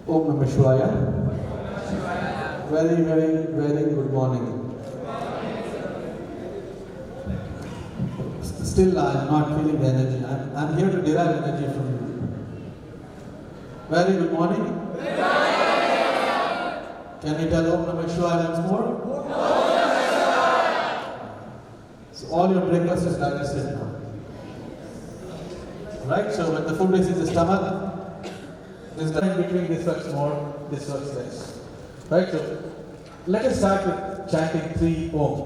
Om Namah Shivaya. Very, very, very good morning. Still, I am not feeling the energy. I'm here to derive energy from you. Very good morning. Can you tell Om Namah Shivaya once more? So all your breakfast is digested now. Right? So when the food is in the stomach, there's time between this works more, this works less. Right? So let us start with chanting 3 Om.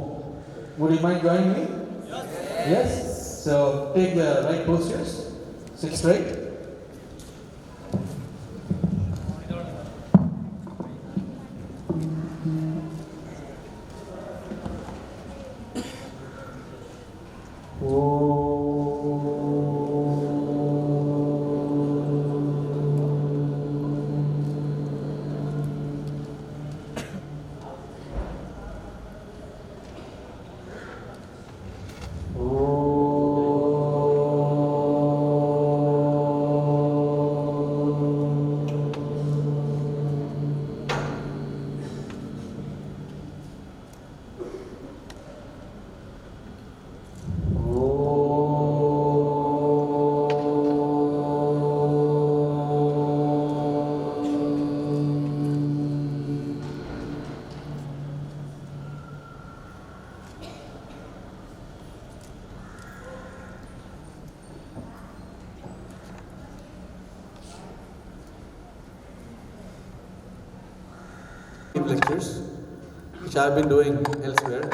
Would you mind joining me? Yes? So take the right postures, sit straight. Lectures, which I've been doing elsewhere,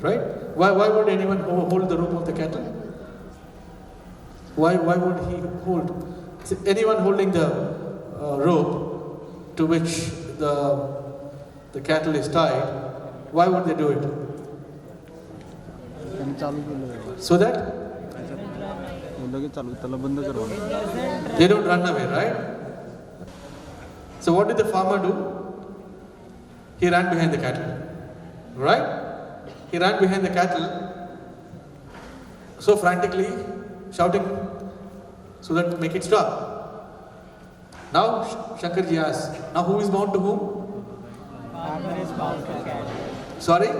right? Why would anyone hold the rope of the cattle? Why would he hold? Anyone holding the rope to which the cattle is tied, why would they do it? So that they don't run away, right? So what did the farmer do? He ran behind the cattle, right? He ran behind the cattle so frantically, shouting so that make it stop. Now Shankarji asks, now who is bound to whom? Farmer is bound to cattle. Sorry?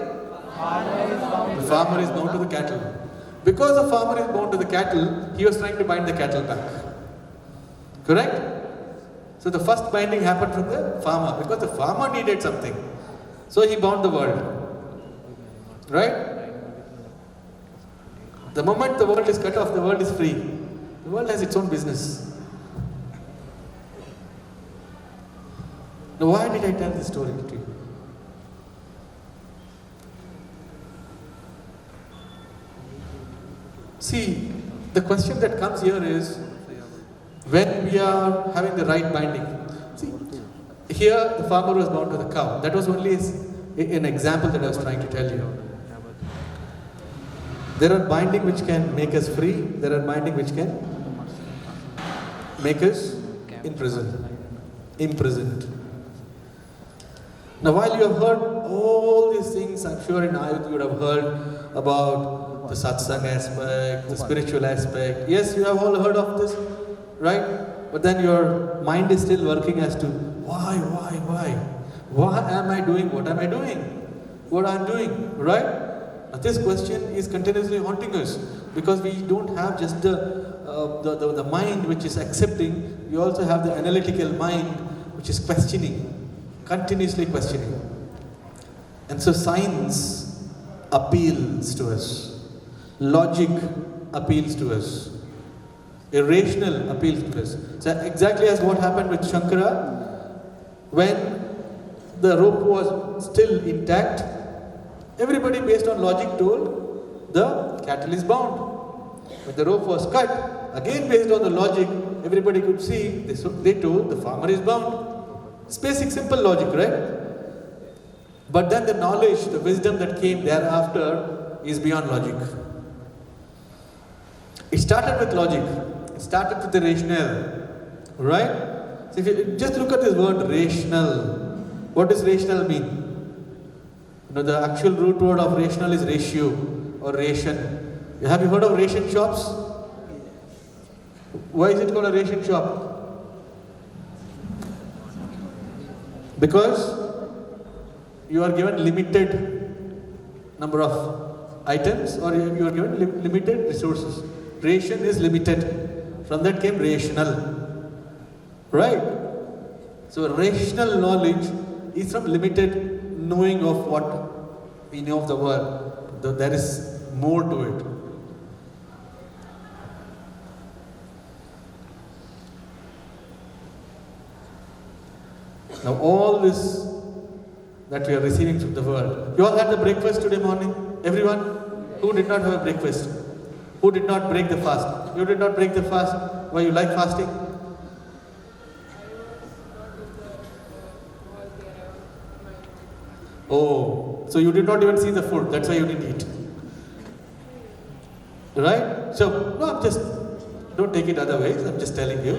Farmer is bound The farmer is bound to the cattle. Because the farmer is bound to the cattle, he was trying to bind the cattle back. Correct? So the first binding happened from the farmer because the farmer needed something. So he bound the world. Right? The moment the world is cut off, the world is free. The world has its own business. Now why did I tell this story to you? See, the question that comes here is, when we are having the right binding. See, here the farmer was bound to the cow. That was only an example that I was trying to tell you. There are binding which can make us free. There are binding which can make us imprisoned. Now while you have heard all these things, I'm sure in Ayodhya you would have heard about the satsang aspect, the spiritual aspect. Yes, you have all heard of this. Right? But then your mind is still working as to why? Why am I doing what am I doing? What I'm doing, right? Now this question is continuously haunting us because we don't have just the mind which is accepting, we also have the analytical mind which is questioning, continuously questioning. And so science appeals to us, logic appeals to us. Irrational appeals to us. So exactly as what happened with Shankara, when the rope was still intact, everybody based on logic told the cattle is bound. When the rope was cut, again based on the logic, everybody could see, they told the farmer is bound. It's basic simple logic, right? But then the knowledge, the wisdom that came thereafter is beyond logic. It started with logic. It started with the rationale, right? So if you just look at this word rational, what does rational mean? You know, the actual root word of rational is ratio or ration. Have you heard of ration shops? Why is it called a ration shop? Because you are given limited number of items, or you are given limited resources. Ration is limited. From that came rational. Right? So rational knowledge is from limited knowing of what we know of the world. There is more to it. Now all this that we are receiving from the world. You all had the breakfast today morning? Everyone? Who did not have a breakfast? Who did not break the fast? You did not break the fast? Why, you like fasting? Oh, so you did not even see the food, that's why you didn't eat. Right? So, no, I'm just, don't take it other ways, I'm just telling you.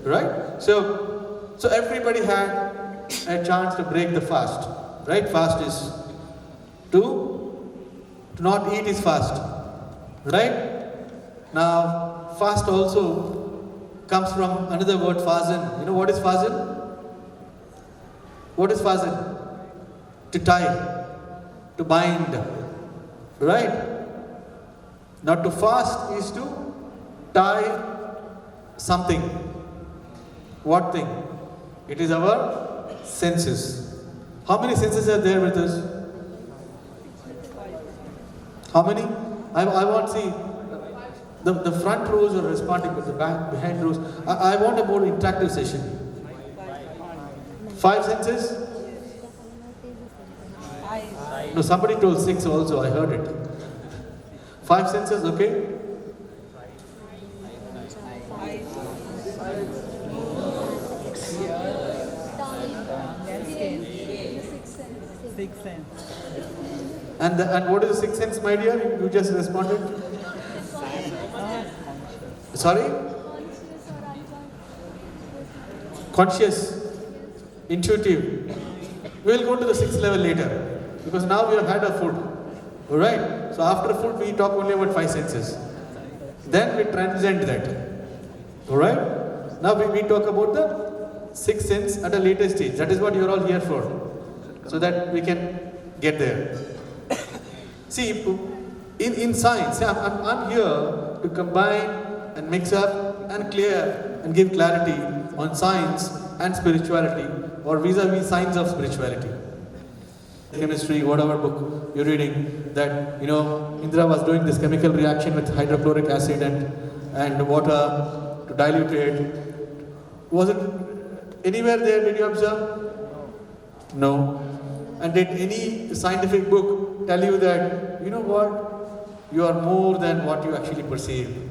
Right? So everybody had a chance to break the fast. Right? Fast is to not eat is fast. Right? Now, fast also comes from another word, fasten. You know what is fasten? What is fasten? To tie, to bind. Right? Now, to fast is to tie something. What thing? It is our senses. How many senses are there with us? How many? I want to see. The front rows are responding, but the behind rows. I want a more interactive session. 5 senses? No, somebody told 6 also, I heard it. 5 senses, okay? Sixth sense. And what is the 6th sense, my dear? You just responded? Sorry? Conscious, intuitive. We will go to the 6th level later, because now we have had our food. Alright? So after food we talk only about 5 senses. Then we transcend that. Alright? Now we talk about the 6th sense at a later stage. That is what you are all here for. So that we can get there. See, in science, I'm here to combine and mix up and clear and give clarity on science and spirituality, or vis-a-vis science of spirituality. Chemistry, whatever book you're reading, that Indra was doing this chemical reaction with hydrochloric acid and water to dilute it. Was it anywhere there? Did you observe? No. And did any scientific book tell you that, you know what, you are more than what you actually perceive?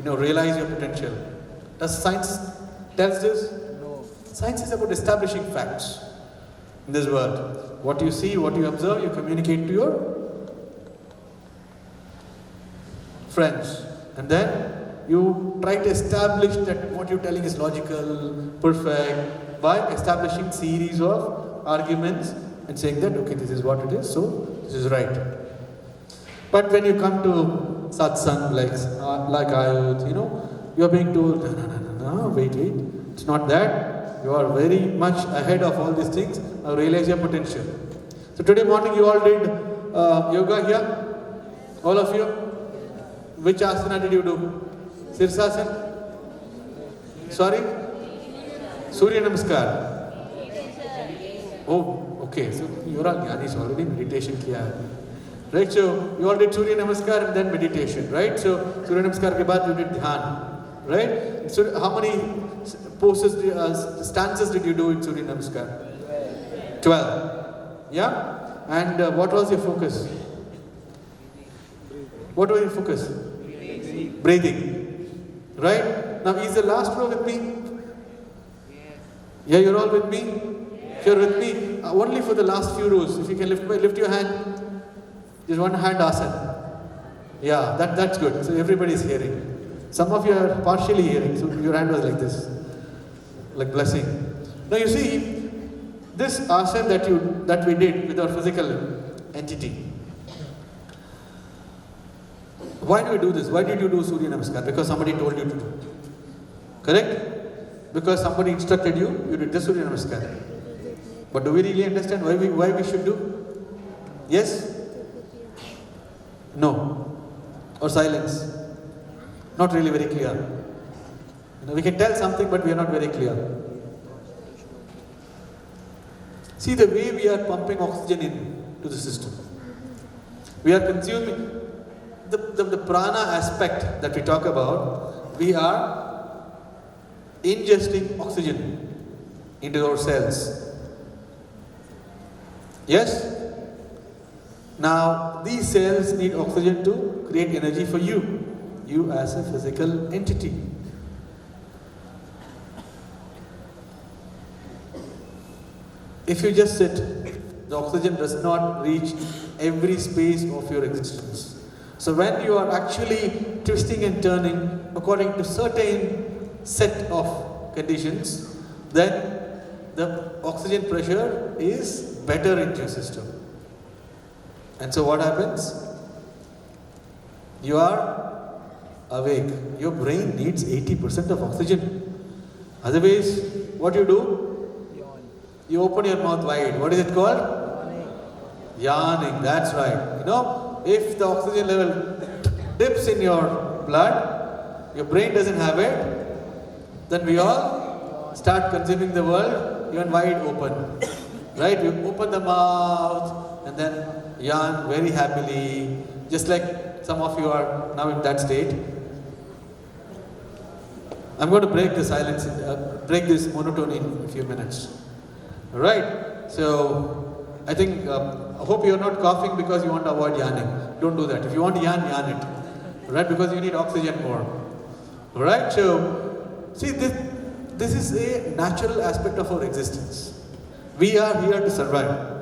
Realize your potential. Does science tell this? No. Science is about establishing facts in this world. What you see, what you observe, you communicate to your friends. And then you try to establish that what you're telling is logical, perfect, by establishing series of arguments and saying that, okay, this is what it is, so this is right. But when you come to satsang, like Ayodhya, you are being told, no, wait, it's not that. You are very much ahead of all these things. Now realize your potential. So today morning you all did yoga here? All of you? Which asana did you do? Sirsasana? Sorry? Surya Namaskar. Oh, okay. So you are all jnanis already, meditation kiya. Right? So you all did Surya Namaskar and then meditation, right? So Surya Namaskar ke baad you did dhyan, right? So how many poses, stanzas did you do in Surya Namaskar? 12. Yeah? And what was your focus? What was your focus? Breathing. Right? Now is the last row with me? Yeah, you're all with me? If you're with me, only for the last few rows. If you can lift your hand. Just one hand asana. Yeah, that's good. So everybody is hearing. Some of you are partially hearing, so your hand was like this. Like blessing. Now you see, this asana that we did with our physical entity. Why do we do this? Why did you do Surya Namaskar? Because somebody told you to do. Correct? Because somebody instructed you, you did the Surya Namaskar. But do we really understand why we should do? Yes? No? Or silence? Not really very clear. We can tell something, but we are not very clear. See the way we are pumping oxygen into the system. We are consuming the prana aspect that we talk about. We are ingesting oxygen into our cells. Yes? Now, these cells need oxygen to create energy for you as a physical entity. If you just sit, the oxygen does not reach every space of your existence. So when you are actually twisting and turning according to certain set of conditions, then the oxygen pressure is better into your system. And so what happens? You are awake. Your brain needs 80% of oxygen. Otherwise, what do? You open your mouth wide. What is it called? Yawning. That's right. If the oxygen level dips in your blood, your brain doesn't have it, then we all start consuming the world even wide open. Right? We open the mouth and then yawn very happily, just like some of you are now in that state. I'm going to break the silence, break this monotony in a few minutes. Right? So, I think, I hope you're not coughing because you want to avoid yawning. Don't do that. If you want to yawn it. Right? Because you need oxygen more. Right? So, see, this is a natural aspect of our existence. We are here to survive.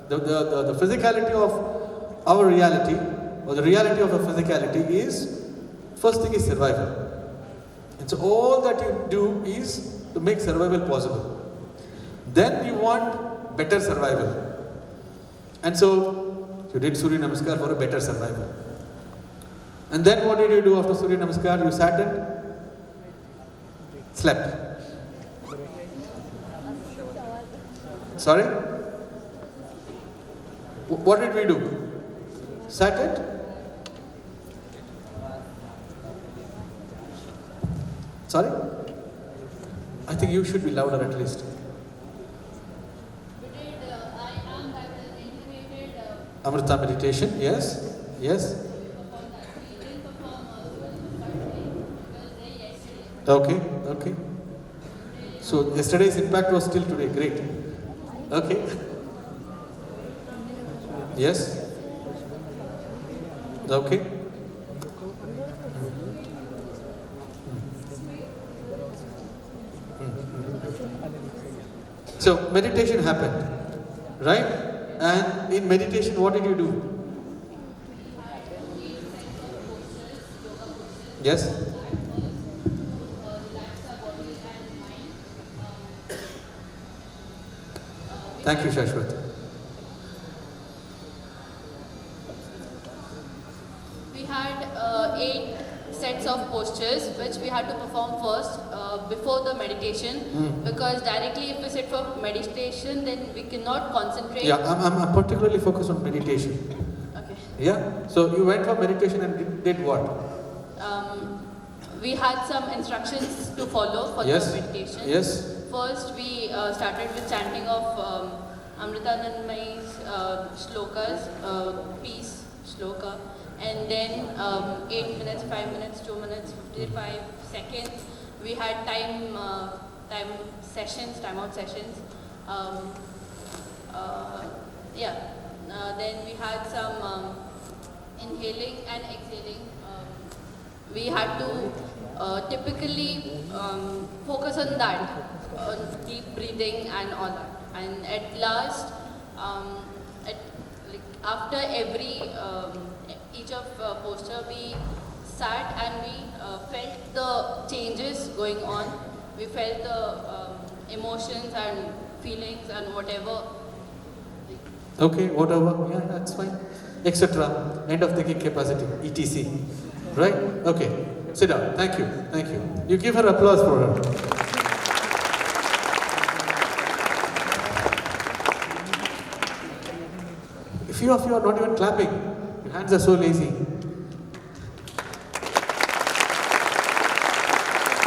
The physicality of our reality, or the reality of our physicality is, first thing is survival. And so all that you do is to make survival possible. Then you want better survival. And so you did Surya Namaskar for a better survival. And then what did you do after Surya Namaskar? You sat and slept. Sorry? What did we do? Sat and? Sorry? I think you should be louder at least. Amrita meditation, yes, yes. Okay. So yesterday's impact was still today, great. Okay. Yes. Okay. So meditation happened, right? And in meditation, what did you do? Yes? Thank you, Shashwat. We had 8 sets of postures which we had to perform first before the meditation, because directly if we sit for meditation then we cannot concentrate. Yeah, I'm particularly focused on meditation. Okay. Yeah? So you went for meditation and did what? We had some instructions to follow for Yes. the meditation. Yes. First we started with chanting of Amritanandmayi's shlokas, peace shloka, and then 8 minutes, 5 minutes, 2 minutes, 55 seconds. We had time out sessions. Then we had some inhaling and exhaling. We had to typically focus on that, on deep breathing and all that. And at last, after each of posture, we sat and we felt the changes going on. We felt the emotions and feelings and whatever. Okay, whatever. Yeah, that's fine. Etc. End of thinking capacity, ETC. Right? Okay. Sit down. Thank you. Thank you. You give her applause for her. few of you are not even clapping. Your hands are so lazy.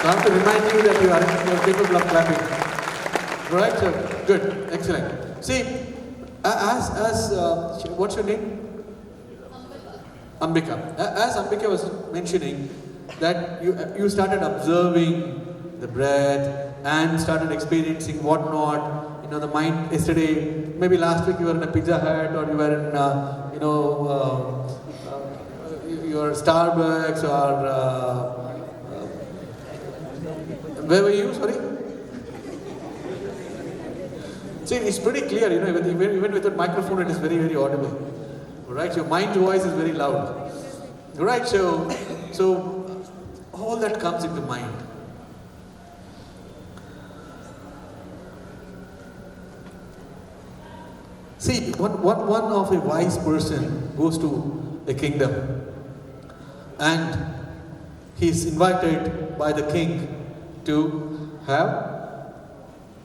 So I have to remind you that you are capable of clapping. Right, sir? Good, excellent. See, what's your name? Ambika. As Ambika was mentioning, that you started observing the breath and started experiencing whatnot. You know, the mind yesterday, maybe last week you were in a Pizza Hut, or you were in, your Starbucks, or where were you? Sorry. See, it's pretty clear. You know, even with a microphone, it is very, very audible. Right? Your mind voice is very loud. Right? So all that comes into mind. See, one of a wise person goes to a kingdom, and he's invited by the king to have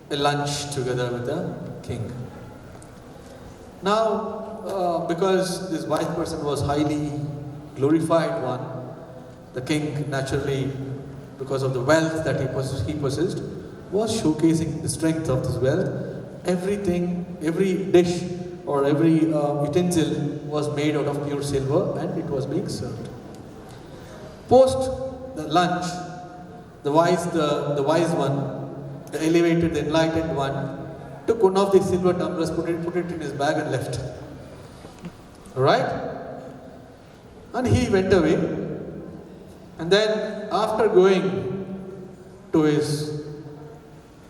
a lunch together with the king. Now, because this wise person was highly glorified one, the king naturally, because of the wealth that he possessed, was showcasing the strength of this wealth. Everything, every dish or every utensil was made out of pure silver, and it was being served. Post the lunch, the wise one, the elevated, the enlightened one, took one of the silver tumblers, put it in his bag and left. Alright? And he went away. And then after going to his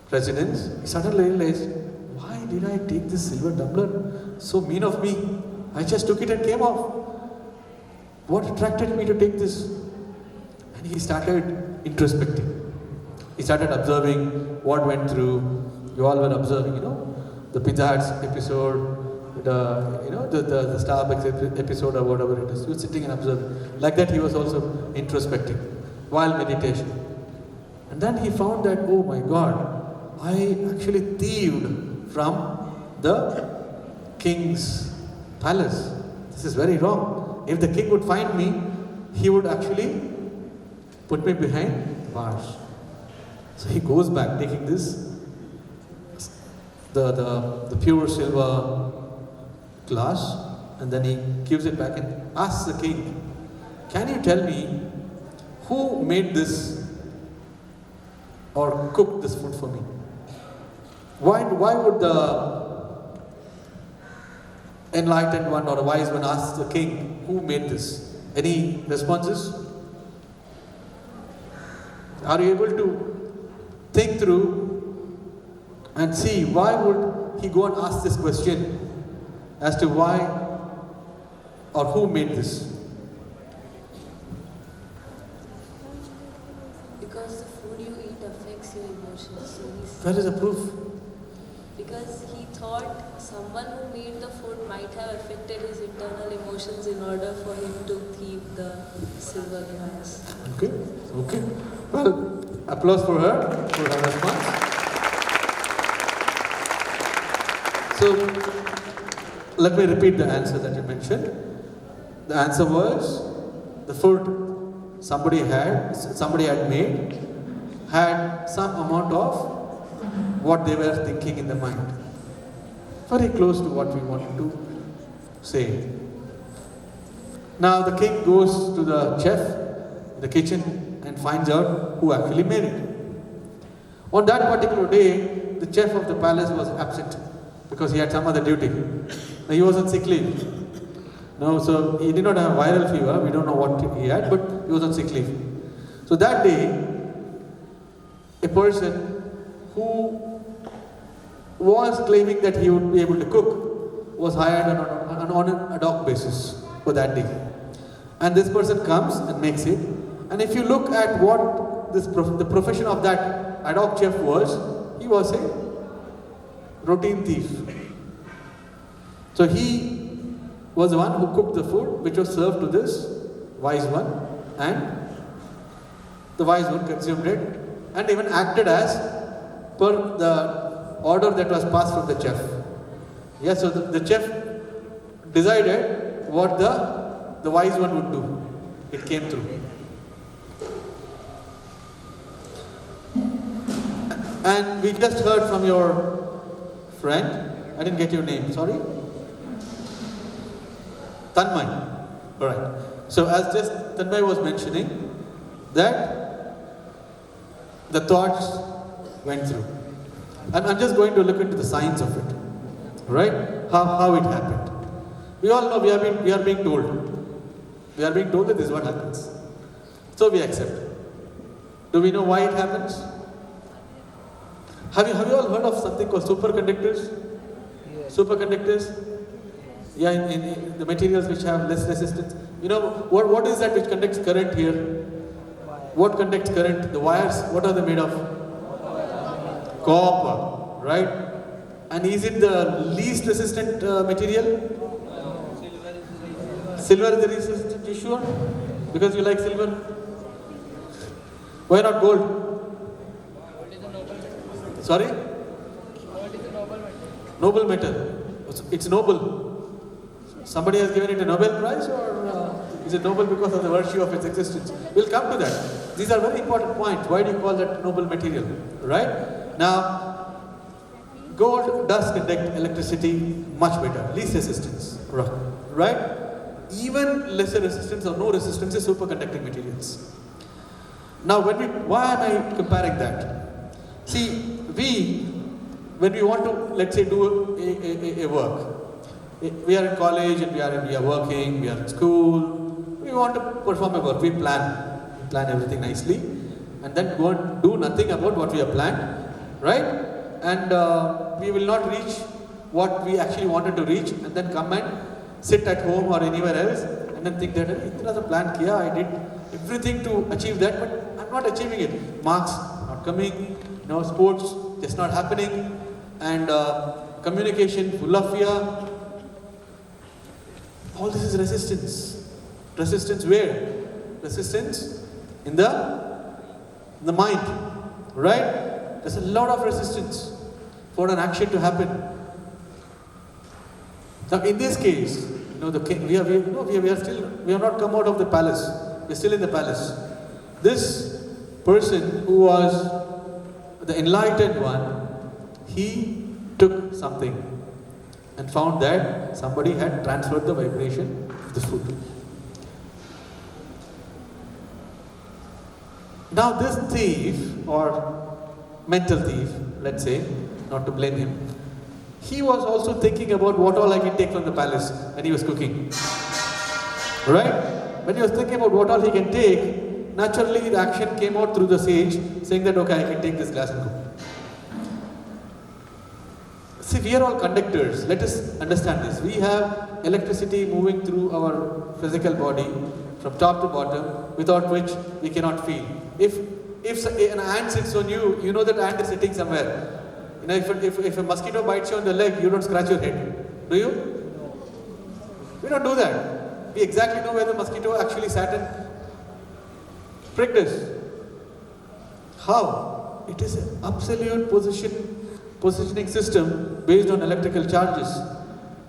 residence, he suddenly realized, why did I take this silver tumbler? So mean of me. I just took it and came off. What attracted me to take this? And he started introspecting. He started observing what went through. You all were observing, the Pizza Hut's episode, the Starbucks episode, or whatever it is. He was sitting and observing. Like that, he was also introspecting while meditation. And then he found that, oh my God, I actually thieved from the king's palace. This is very wrong. If the king would find me, he would actually put me behind bars. So he goes back, taking this, the pure silver glass, and then he gives it back and asks the king, can you tell me who made this or cooked this food for me? Why would the enlightened one or the wise one ask the king, who made this? Any responses? Are you able to think through and see why would he go and ask this question as to why or who made this? Because the food you eat affects your emotions. So Where is the proof? because he thought someone who made the food might have affected his internal emotions in order for him to thieve the silver glass. Okay. Well, applause for her response. So, let me repeat the answer that you mentioned. The answer was the food somebody had made had some amount of what they were thinking in the mind. Very close to what we wanted to say. Now the king goes to the chef in the kitchen and finds out who actually made it. On that particular day, the chef of the palace was absent because he had some other duty. Now, he was on sick leave. So he did not have viral fever. We don't know what he had, but he was on sick leave. So that day, a person who was claiming that he would be able to cook was hired on an ad hoc basis for that day. And this person comes and makes it. And if you look at what the profession of that ad hoc chef was, he was a routine thief. So he was the one who cooked the food which was served to this wise one, and the wise one consumed it and even acted as per the order that was passed from the chef. Yes, so the chef decided what the wise one would do. It came through. And we just heard from your friend. I didn't get your name, sorry. Tanmay. Alright. So as just Tanmay was mentioning, that the thoughts went through. And I'm just going to look into the science of it. Right? How it happened. We all know we are being told. We are being told that this is what happens. So we accept. Do we know why it happens? Have you all heard of something called superconductors? Yes. Superconductors? Yeah, in the materials which have less resistance. You know, what is that which conducts current here? What conducts current? The wires, what are they made of? Copper, right? And is it the least resistant material? Silver is the resistant, you sure? Because you like silver? Why not gold? Sorry? Noble metal. It's noble. Somebody has given it a Nobel Prize, or is it noble because of the virtue of its existence? We'll come to that. These are very important points. Why do you call that noble material? Right? Now, gold does conduct electricity much better, least resistance. Right? Even lesser resistance or no resistance is superconducting materials. Now, why am I comparing that? See, when we want to, let's say, do a work, we are in college and we are working, we are in school, we want to perform a work, we plan everything nicely, and then go and do nothing about what we have planned, right? And we will not reach what we actually wanted to reach, and then come and sit at home or anywhere else, and then think that, itna sa plan kiya, I did everything to achieve that, but I'm not achieving it. Marks not coming, sports just not happening, and communication full of fear. All this is resistance. Resistance where? Resistance in the mind, right? There's a lot of resistance for an action to happen. Now, in this case, we have not come out of the palace. We're still in the palace. This person who was the enlightened one, he took something and found that somebody had transferred the vibration of the food. Now this thief, or mental thief, let's say, not to blame him, he was also thinking about what all I can take from the palace when he was cooking. Right? When he was thinking about what all he can take, naturally the action came out through the sage saying that, okay, I can take this glass and cook. See, we are all conductors. Let us understand this. We have electricity moving through our physical body from top to bottom, without which we cannot feel. If an ant sits on you, you know that ant is sitting somewhere. If a mosquito bites you on the leg, you don't scratch your head. Do you? We don't do that. We exactly know where the mosquito actually sat and pricked us. How? It is an absolute positioning system based on electrical charges.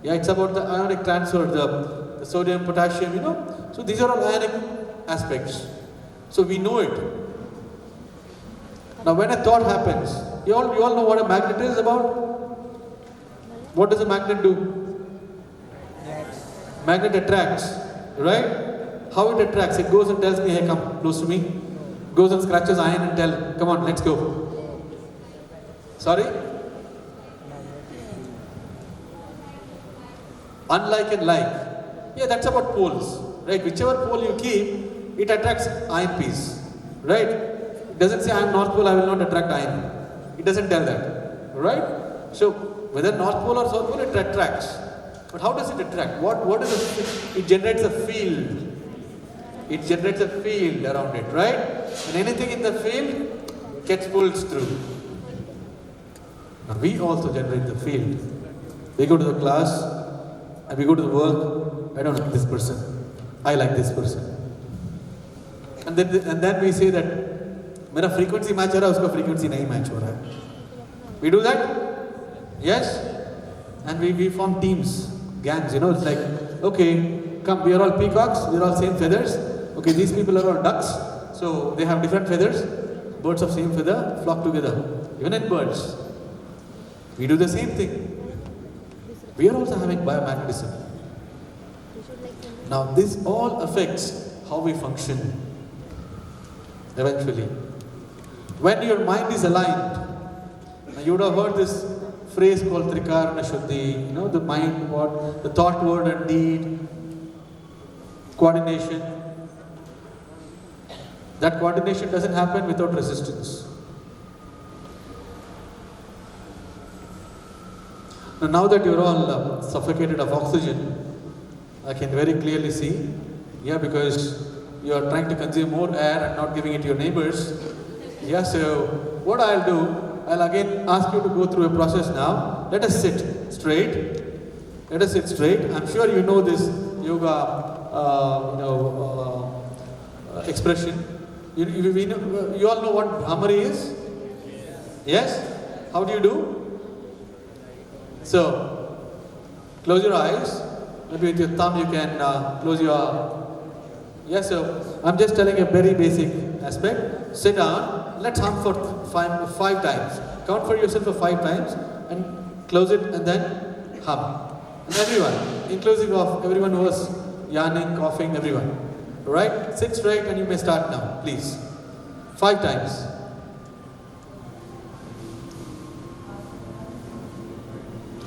Yeah, it's about the ionic transfer, the sodium, potassium, So these are all ionic aspects. So we know it. Now when a thought happens, you all know what a magnet is about? What does a magnet do? Magnet attracts, right? How it attracts? It goes and tells me, hey, come close to me. Goes and scratches iron and tells, come on, let's go. Sorry? Unlike and like. Yeah, that's about poles, right? Whichever pole you keep, it attracts iron piece, right? It doesn't say I am North Pole, I will not attract iron. It doesn't tell that, right? So whether North Pole or South Pole, it attracts. But how does it attract? What is it? It generates a field. It generates a field around it, right? And anything in the field gets pulled through. Now we also generate the field. We go to the class and we go to the work. I don't like this person. I like this person. And then we say that मेरा frequency match हो रहा है, उसका frequency नहीं match हो रहा है. We do that? Yes? And we form teams. gangs, you know, it's like, okay, come, we are all peacocks, we are all same feathers. Okay, these people are all ducks, so they have different feathers. Birds of same feather flock together. Even in birds, we do the same thing. We are also having biomagnetism. Now, this all affects how we function eventually. When your mind is aligned, now you would have heard this phrase called Trikarna Shuddhi, you know, the mind, the thought, word, and deed, coordination. That coordination doesn't happen without resistance. Now that you're all suffocated of oxygen, I can very clearly see, yeah, because you are trying to consume more air and not giving it to your neighbors. Yeah, so what I'll do, I'll again ask you to go through a process now. Let us sit straight. Let us sit straight. I'm sure you know this yoga, expression. You all know what Bhramari is? Yes? How do you do? So, close your eyes. Maybe with your thumb you can close your... Yes, so I'm just telling a very basic aspect. Sit down. Let's hum for five times. Count for yourself for 5 times and close it and then hum. And everyone, inclusive of everyone who was yawning, coughing, everyone. Alright? Sit straight and you may start now, please. 5 times.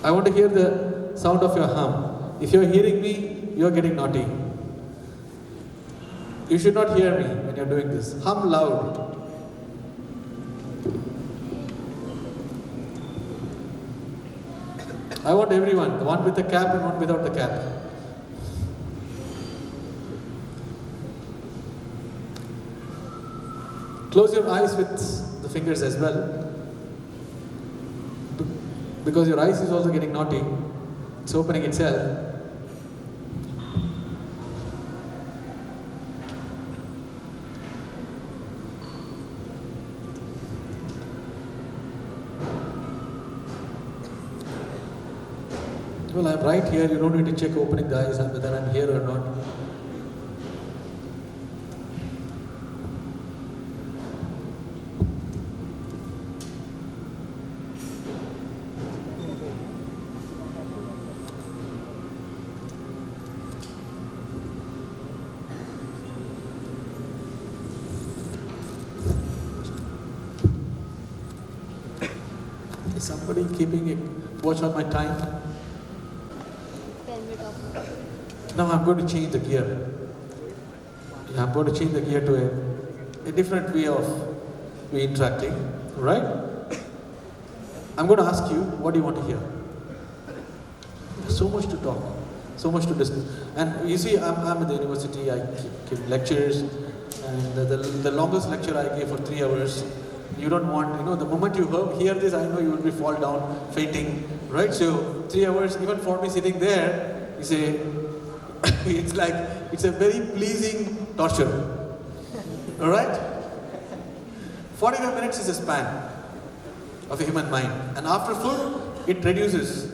I want to hear the sound of your hum. If you're hearing me, you're getting naughty. You should not hear me when you're doing this. Hum loud. I want everyone, the one with the cap and one without the cap. Close your eyes with the fingers as well. Because your eyes is also getting naughty. It's opening itself. Well, I'm right here. You don't need to check opening the eyes whether I'm here or not. Is somebody keeping a watch on my time? Now I'm going to change the gear. I'm going to change the gear to a different way of we interacting, right? I'm going to ask you, what do you want to hear? There's so much to talk, so much to discuss. And you see, I'm at the university, I give lectures, and the longest lecture I gave for 3 hours. You don't want, the moment you hear this, I know you will be fall down, fainting, right? So 3 hours, even for me sitting there, you say, it's a very pleasing torture. Alright? 45 minutes is a span of a human mind. And after food, it reduces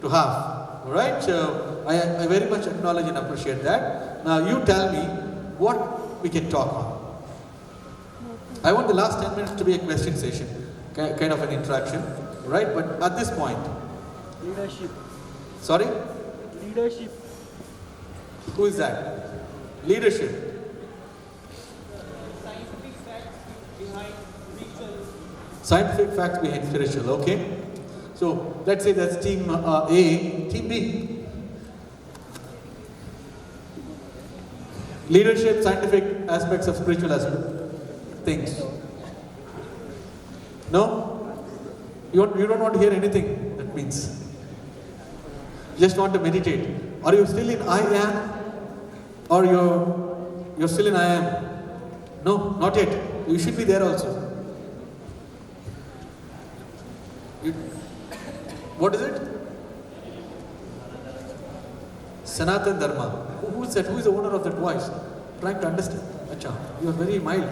to half. Alright? So I very much acknowledge and appreciate that. Now you tell me what we can talk on. I want the last 10 minutes to be a question session, kind of an interaction. Right? But at this point. Leadership. Sorry? Leadership. Who is that? Leadership. Scientific facts behind spiritual. Scientific facts behind spiritual, okay? So let's say that's team A, team B. Leadership, scientific aspects of spiritual things. No? You don't want to hear anything, that means. You just want to meditate. Are you still in I am? Or you're still in I am? No, not yet. You should be there also. What is it? Sanatan Dharma. Who is that? Who is the owner of that voice? I'm trying to understand. Acha, you are very mild.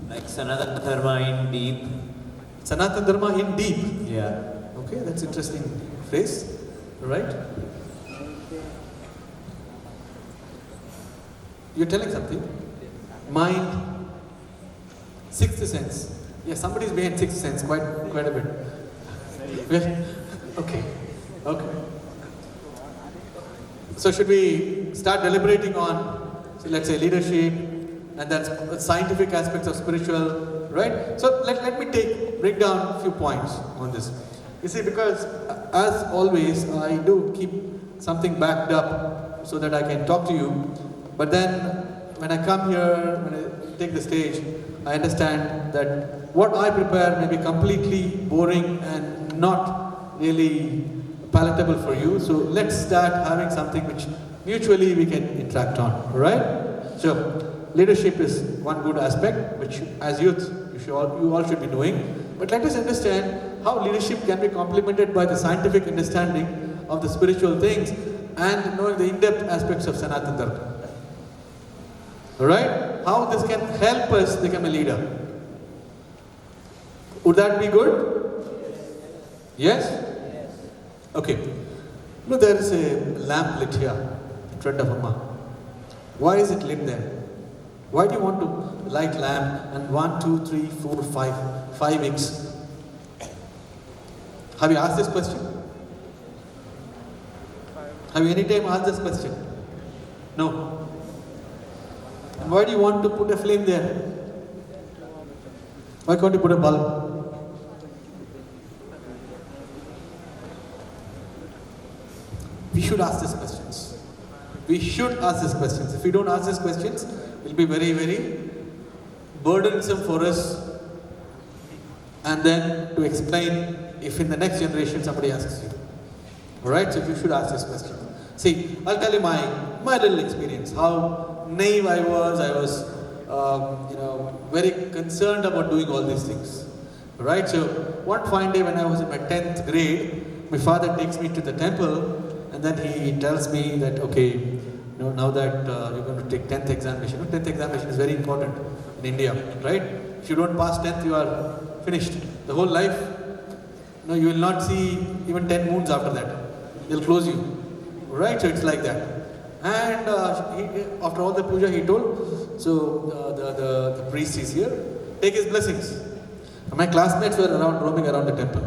Like Sanatana Dharma in deep. Sanatan Dharma in deep. Yeah. Okay, that's interesting phrase, right? You're telling something. Mind, sixth sense. Yeah, somebody's behind sixth sense quite a bit. Well, okay. So should we start deliberating on, so let's say, leadership, and that's scientific aspects of spiritual, right? So let me break down a few points on this. You see, because as always, I do keep something backed up so that I can talk to you. But then when I come here, when I take the stage, I understand that what I prepare may be completely boring and not really palatable for you. So let's start having something which mutually we can interact on, alright? So leadership is one good aspect which as youth you all should be doing. But let us understand how leadership can be complemented by the scientific understanding of the spiritual things and knowing the in-depth aspects of Sanatana Dharma. Alright? How this can help us become a leader. Would that be good? Yes? Okay. Look, there is a lamp lit here in front of Amma. Why is it lit there? Why do you want to light lamp and 1, 2, 3, 4, 5 wicks? Have you asked this question? Have you any time asked this question? No. And why do you want to put a flame there? Why can't you put a bulb? We should ask these questions. We should ask these questions. If we don't ask these questions, it will be very, very burdensome for us. And then to explain if in the next generation somebody asks you. Alright, so you should ask this question. See, I'll tell you my little experience, how naive I was. I was, very concerned about doing all these things. Right, so one fine day when I was in my 10th grade, my father takes me to the temple and then he tells me that, okay, now that you're going to take 10th examination. 10th examination is very important in India, right? If you don't pass 10th, you are finished. The whole life, you will not see even 10 moons after that. They'll close you, right? So it's like that. And after all the puja, he told, so the priest is here, take his blessings. And my classmates were roaming around the temple.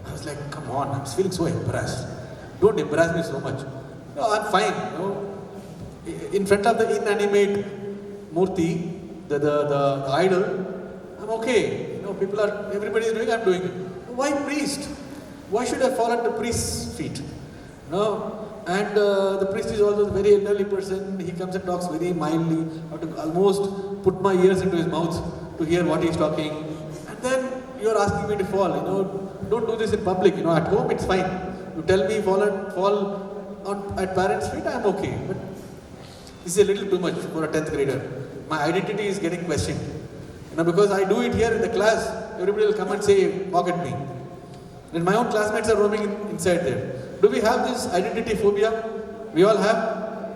I was like, come on, I'm feeling so embarrassed. Don't embarrass me so much. No, I'm fine. In front of the inanimate murti, the idol, I'm okay. Everybody is doing, I'm doing it. Why priest? Why should I fall at the priest's feet? And the priest is also a very elderly person. He comes and talks very mildly. I have to almost put my ears into his mouth to hear what he's talking. And then you're asking me to fall. Don't do this in public. At home it's fine. You tell me fall at parents' feet, I'm okay. But this is a little too much for a 10th grader. My identity is getting questioned. Because I do it here in the class, everybody will come and say, mock at me. And my own classmates are roaming inside there. Do we have this identity phobia? We all have?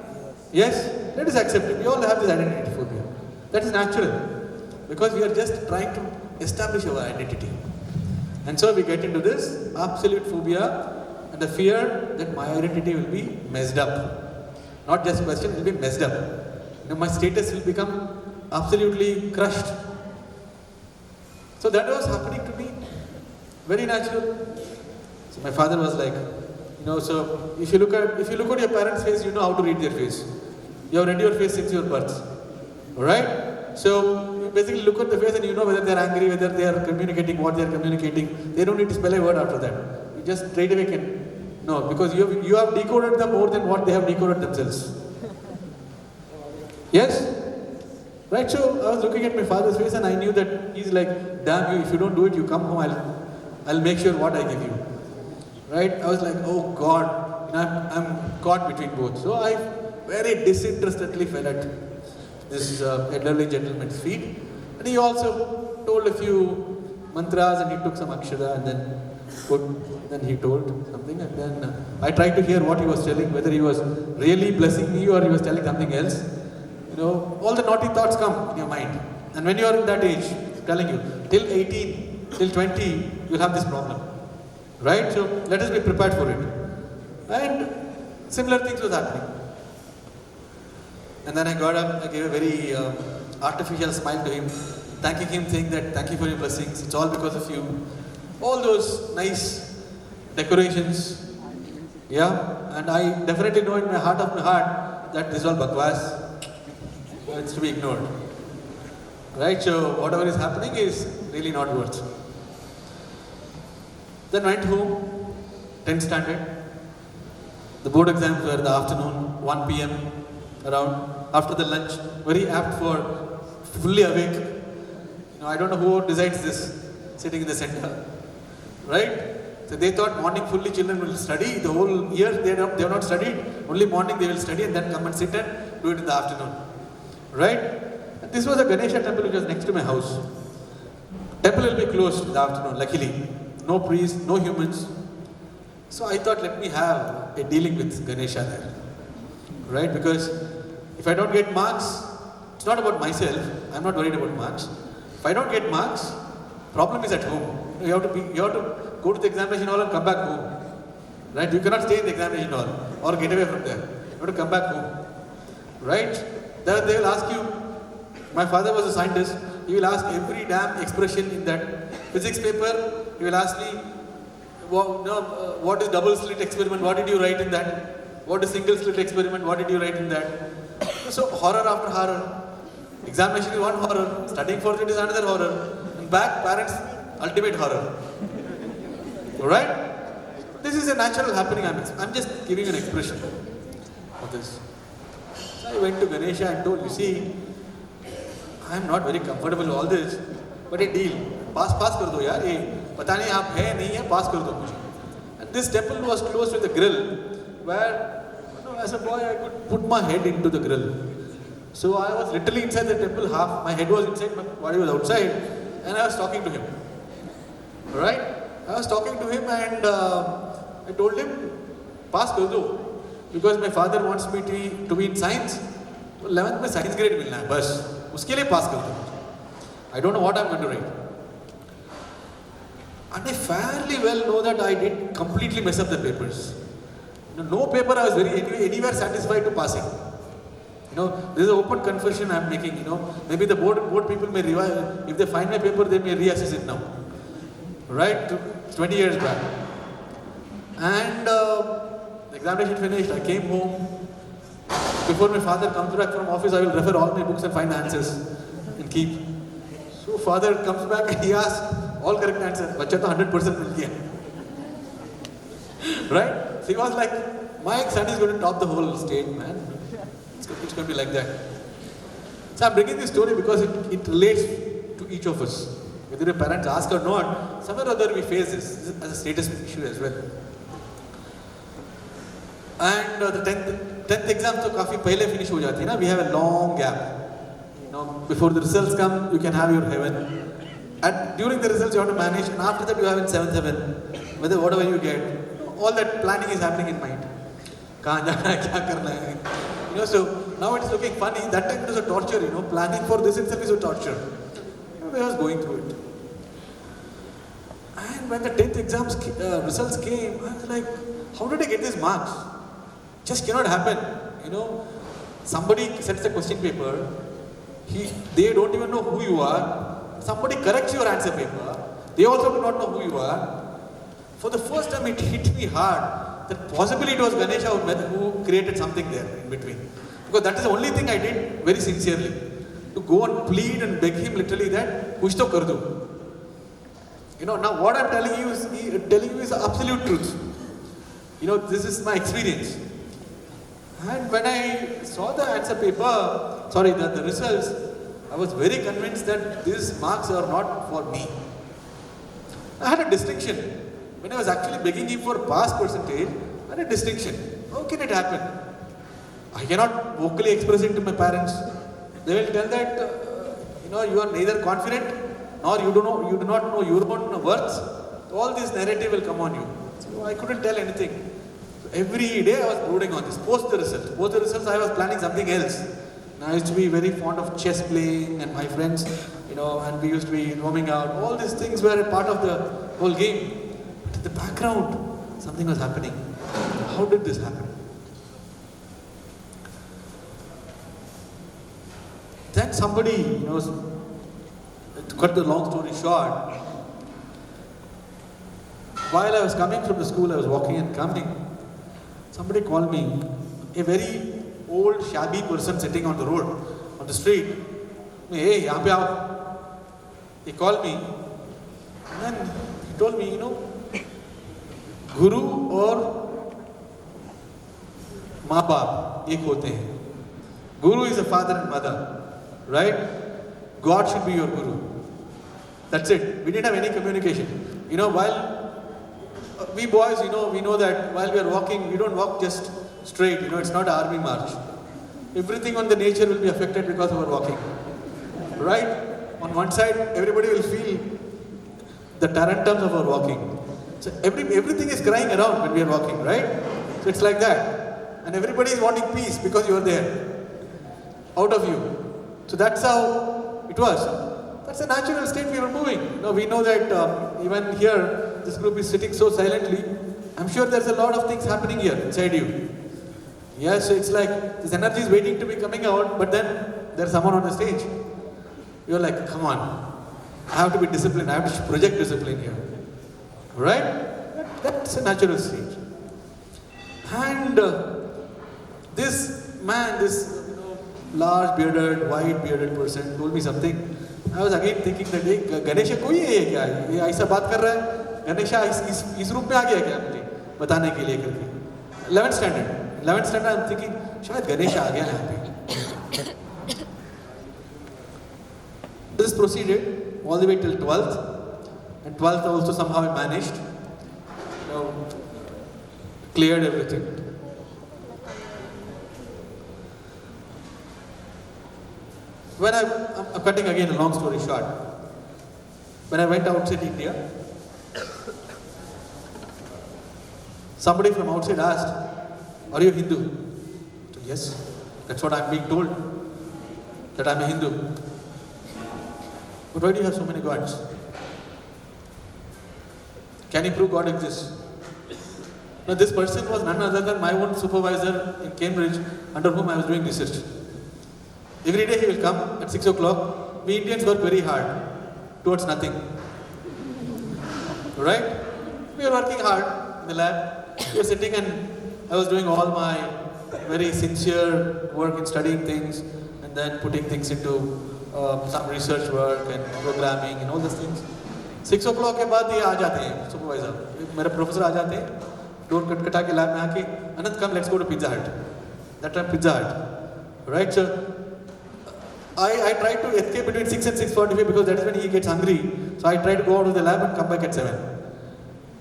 Yes? Let us accept it. We all have this identity phobia. That is natural. Because we are just trying to establish our identity. And so we get into this absolute phobia and the fear that my identity will be messed up. Not just questioned, it will be messed up. My status will become absolutely crushed. So that was happening to me. Very natural. So my father was like, so if you look at your parents' face, you know how to read their face. You have read your face since your birth. Alright? So you basically look at the face and you know whether they are angry, whether they are communicating what they are communicating. They don't need to spell a word after that. You just straight away can know, because you have decoded them more than what they have decoded themselves. Yes? Right, so I was looking at my father's face and I knew that he's like, damn you, if you don't do it, you come home, I'll make sure what I give you. Right? I was like, oh God, I'm caught between both. So I very disinterestedly fell at this elderly gentleman's feet. And he also told a few mantras and he took some akshara and then he told something. And then I tried to hear what he was telling, whether he was really blessing me or he was telling something else. All the naughty thoughts come in your mind. And when you are in that age, I'm telling you, till 18, till 20, you'll have this problem. Right? So let us be prepared for it. And similar things was happening. And then I got up, I gave a very artificial smile to him, thanking him, saying that thank you for your blessings, it's all because of you. All those nice decorations. Yeah, and I definitely know in my heart of my heart that this is all bakwas. It's to be ignored. Right? So whatever is happening is really not worth. Then went home, 10th standard. The board exams were in the afternoon, 1 p.m. around, after the lunch, very apt for fully awake. I don't know who decides this, sitting in the center. Right? So they thought morning fully children will study, the whole year they have not studied, only morning they will study and then come and sit and do it in the afternoon. Right? This was a Ganesha temple which was next to my house. Temple will be closed in the afternoon, luckily. No priests, no humans. So I thought, let me have a dealing with Ganesha there. Right? Because if I don't get marks, it's not about myself. I'm not worried about marks. If I don't get marks, problem is at home. You have to go to the examination hall and come back home. Right? You cannot stay in the examination hall or get away from there. You have to come back home. Right? Then they will ask you, my father was a scientist, he will ask every damn expression in that physics paper. He will ask me, what is double slit experiment? What did you write in that? What is single slit experiment? What did you write in that? So horror after horror. Examination is one horror. Studying for it is another horror. And back, parents, ultimate horror. Alright? This is a natural happening. I'm just giving an expression of this. So I went to Ganesha and told, you see, I'm not very comfortable with all this, but a deal. Pass kar do yaar. Pata nahi aap hai, nahi hai, pass kar do mujhe. And this temple was close with a grill where, as a boy, I could put my head into the grill. So I was literally inside the temple, half my head was inside, my body was outside, and I was talking to him. Alright? I was talking to him and I told him, pass kar do. Because my father wants me to be in science. 11th में science grade मिलना है बस उसके लिए pass कर दो. I don't know what I'm going to write. And I fairly well know that I did completely mess up the papers. No paper I was anywhere satisfied to passing. This is an open confession I'm making. Maybe the board people may revise. If they find my paper, they may reassess it now. Right? 20 years back. And the examination finished. I came home. Before my father comes back from office, I will refer all my books and find answers and keep. So father comes back and he asks all correct answers. Bachcha to 100% mil gaya. Right? So he was like, my son is going to top the whole state, man. It's going to be like that. So I'm bringing this story because it relates to each of us. Whether your parents ask or not, somewhere or other we face this as a status issue as well. And the 10th exam तो काफी पहले finish हो जाती है ना. We have a long gap. Before the results come, you can have your heaven. And during the results, you have to manage. And after that, you have in 7th heaven. Whatever you get, all that planning is happening in mind. कहाँ जाना है, क्या करना है. So now it's looking funny. That time it was a torture. Planning for this itself is a torture. I was going through it. And when the 10th exams results came, I was like, how did I get these marks? Just cannot happen. Somebody sets the question paper. They don't even know who you are. Somebody corrects your answer paper. They also do not know who you are. For the first time, it hit me hard that possibly it was Ganesha who created something there in between. Because that is the only thing I did very sincerely. To go and plead and beg him literally that, kuch to kar do. Now what I'm telling you is absolute truth. This is my experience. And when I saw the answer paper, the results, I was very convinced that these marks are not for me. I had a distinction. When I was actually begging him for pass percentage, I had a distinction. How can it happen? I cannot vocally express it to my parents. They will tell that, you are neither confident, nor you do not know your own worth. All this narrative will come on you. So I couldn't tell anything. Every day I was brooding on this. Post the results, I was planning something else. And I used to be very fond of chess playing and my friends, and we used to be roaming out. All these things were a part of the whole game. But the background, something was happening. How did this happen? Then somebody, to cut the long story short, while I was coming from the school, I was walking and coming. Somebody called me, a very old, shabby person sitting on the road, on the street. Hey, yahan pe aao. He called me, and then he told me, Guru or माँ बाप एक होते हैं. Guru is a father and mother, right? God should be your guru. That's it. We didn't have any communication. While we boys, we know that while we are walking, we don't walk just straight. It's not an army march. Everything on the nature will be affected because of our walking, right? On one side, everybody will feel the tarantrums of our walking. So everything is crying around when we are walking, right? So it's like that. And everybody is wanting peace because you are there, out of you. So that's how it was. That's a natural state we were moving. We know that even here, this group is sitting so silently. I'm sure there's a lot of things happening here inside you. Yes, so it's like this energy is waiting to be coming out, but then there's someone on the stage. You're like, come on, I have to be disciplined, I have to project discipline here. Right? That's a natural state. And this man, this large bearded, white bearded person told me something. I was again thinking that, hey, Ganesha कोई है ये क्या? ये ऐसा बात कर रहा है? Ganesha इस रूप में आ गया क्या मुझे बताने के लिए करके? 11th standard I'm thinking शायद Ganesha आ गया यहाँ पे. This proceeded all the way till 12th, and 12th also somehow I managed, cleared everything. When I'm cutting again a long story short, when I went outside India, somebody from outside asked, are you Hindu? So, yes, that's what I'm being told, that I'm a Hindu. But why do you have so many gods? Can you prove God exists? Now this person was none other than my own supervisor in Cambridge, under whom I was doing research. Every day he will come at 6 o'clock. We Indians work very hard towards nothing. Right? We are working hard in the lab. We are sitting and I was doing all my very sincere work in studying things and then putting things into some research work and programming and all those things. 6 o'clock के बाद ये आ जाते हैं supervisor, मेरे professor आ जाते हैं, door खटखटा के lab में आके, अनंत come let's go to Pizza Hut. That time Pizza Hut, right? So I try to escape between 6 and 6:45 because that is when he gets hungry. So I try to go out of the lab and come back at 7.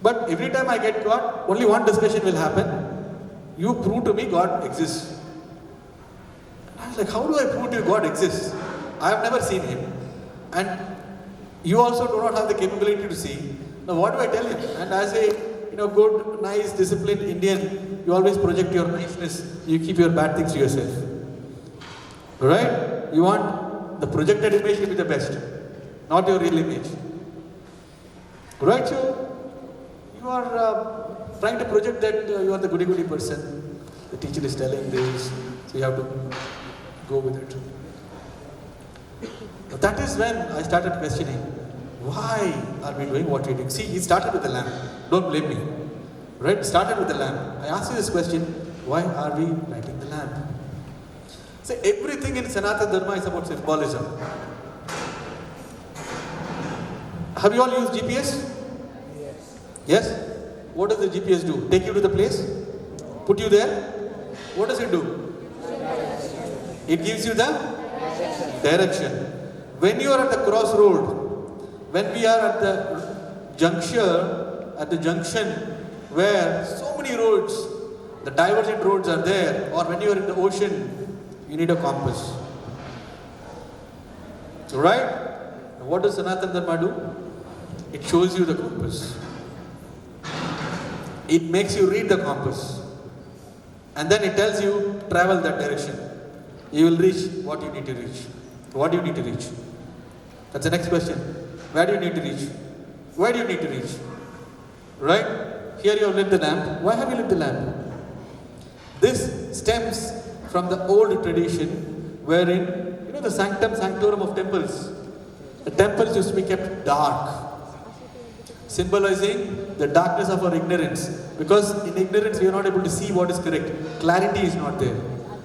But every time I get caught, only one discussion will happen. You prove to me God exists. I was like, how do I prove to you God exists? I have never seen him. And you also do not have the capability to see. Now what do I tell him? And as a good, nice, disciplined Indian, you always project your niceness. You keep your bad things to yourself. Right? You want the projected image to be the best, not your real image. Right? So you are trying to project that you are the goody-goody person. The teacher is telling this, so you have to go with it. That is when I started questioning, why are we doing what we do? See, it started with the lamp. Don't blame me. Right? It started with the lamp. I asked you this question, why are we lighting the lamp? See, everything in Sanatana Dharma is about symbolism. Have you all used GPS? Yes? What does the GPS do? Take you to the place? Put you there? What does it do? It gives you the direction. When you are at the crossroad, when we are at the junction where so many roads, the divergent roads are there, or when you are in the ocean, you need a compass. Right? What does Sanatana Dharma do? It shows you the compass. It makes you read the compass. And then it tells you, travel that direction. You will reach what you need to reach. What do you need to reach? That's the next question. Where do you need to reach? Why do you need to reach? Right? Here you have lit the lamp. Why have you lit the lamp? This stems from the old tradition wherein, the sanctum sanctorum of temples. The temples used to be kept dark, symbolizing the darkness of our ignorance. Because in ignorance we are not able to see what is correct. Clarity is not there.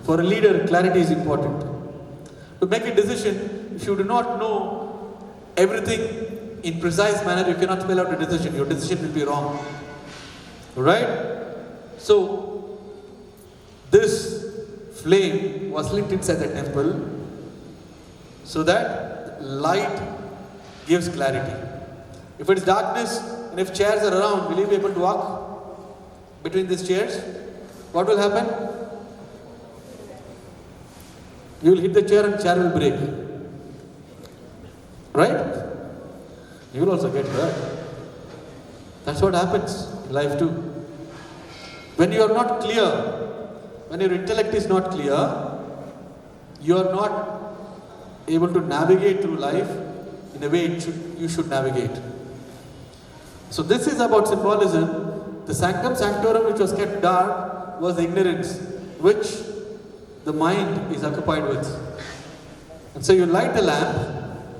For a leader, clarity is important. To make a decision, if you do not know everything in precise manner, you cannot spell out a decision. Your decision will be wrong. Right? So, this flame was lit inside the temple so that light gives clarity. If it is darkness and if chairs are around, will you be able to walk between these chairs? What will happen? You will hit the chair and chair will break. Right? You will also get hurt. That's what happens in life too. When you are not clear, when your intellect is not clear, you are not able to navigate through life in a way you should navigate. So this is about symbolism. The sanctum sanctorum which was kept dark was ignorance, which the mind is occupied with. And so you light the lamp,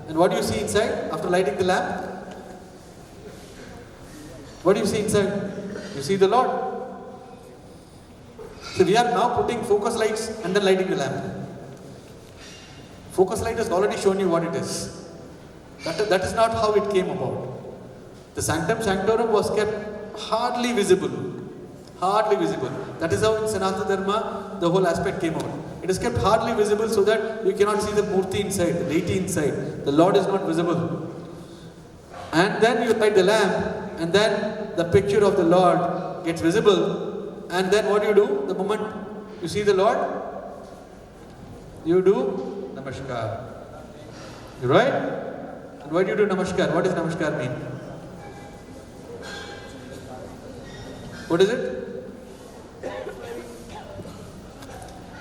and what do you see inside after lighting the lamp? What do you see inside? You see the Lord. So we are now putting focus lights and then lighting the lamp. Focus light has already shown you what it is. That is not how it came about. The sanctum sanctorum was kept hardly visible. Hardly visible. That is how in Sanatana Dharma the whole aspect came out. It is kept hardly visible so that you cannot see the Murti inside, the deity inside. The Lord is not visible. And then you light the lamp, and then the picture of the Lord gets visible. And then what do? The moment you see the Lord, you do Namaskar. Right? And why do you do Namaskar? What does Namaskar mean? What is it?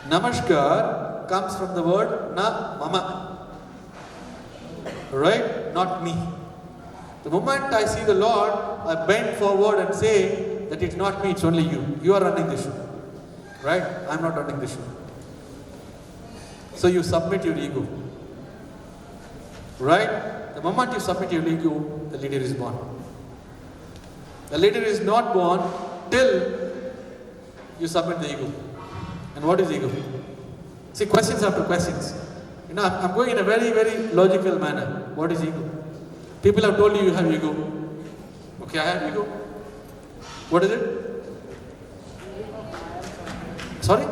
Namaskar comes from the word na mama. Right? Not me. The moment I see the Lord, I bend forward and say that it's not me, it's only you. You are running the show. Right? I'm not running the show. So you submit your ego. Right? The moment you submit your ego, the leader is born. The leader is not born till you submit the ego. And what is ego? See, questions after questions. I'm going in a very, very logical manner. What is ego? People have told you have ego. Okay, I have ego. What is it? Sorry?